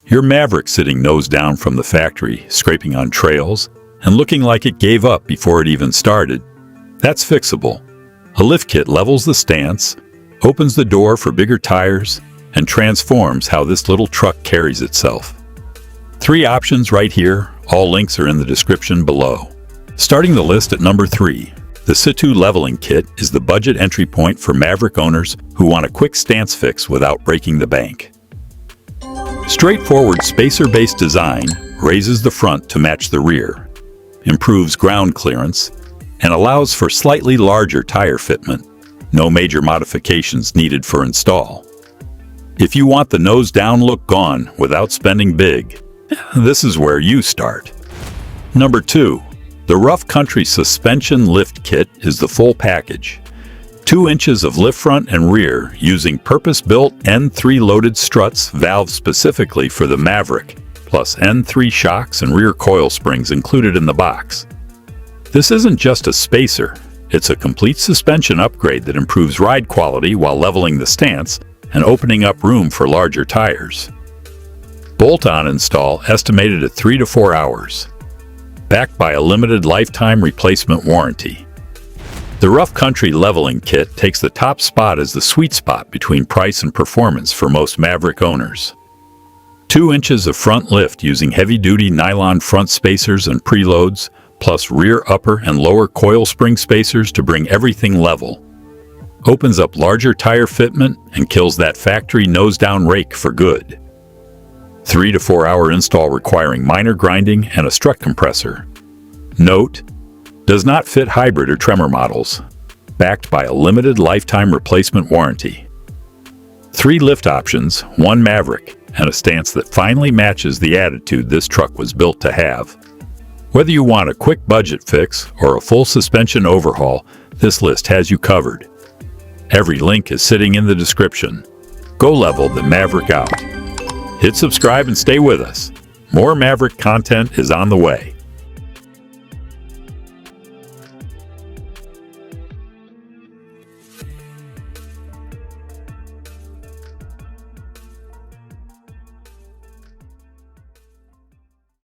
Your Maverick sitting nose down from the factory, scraping on trails, and looking like it gave up before it even started. That's fixable. A lift kit levels the stance, opens the door for bigger tires, and transforms how this little truck carries itself. 3 options right here, all links are in the description below. Starting the list at number 3, the SCITOO Leveling Kit is the budget entry point for Maverick owners who want a quick stance fix without breaking the bank. Straightforward spacer-based design raises the front to match the rear, improves ground clearance, and allows for slightly larger tire fitment. No major modifications needed for install. If you want the nose-down look gone without spending big, this is where you start. Number 2. The Rough Country Suspension Lift Kit is the full package. 2 inches of lift front and rear using purpose-built N3 loaded struts valved specifically for the Maverick, plus N3 shocks and rear coil springs included in the box. This isn't just a spacer, it's a complete suspension upgrade that improves ride quality while leveling the stance and opening up room for larger tires. Bolt-on install estimated at 3 to 4 hours. Backed by a limited lifetime replacement warranty. The Rough Country Leveling Kit takes the top spot as the sweet spot between price and performance for most Maverick owners. 2 inches of front lift using heavy-duty nylon front spacers and preloads, plus rear upper and lower coil spring spacers to bring everything level. Opens up larger tire fitment and kills that factory nose-down rake for good. 3 to 4 hour install requiring minor grinding and a strut compressor. Note: does not fit hybrid or Tremor models. Backed by a limited lifetime replacement warranty. 3 lift options, 1 Maverick, and a stance that finally matches the attitude this truck was built to have. Whether you want a quick budget fix or a full suspension overhaul, this list has you covered. Every link is sitting in the description. Go level the Maverick out. Hit subscribe and stay with us. More Maverick content is on the way.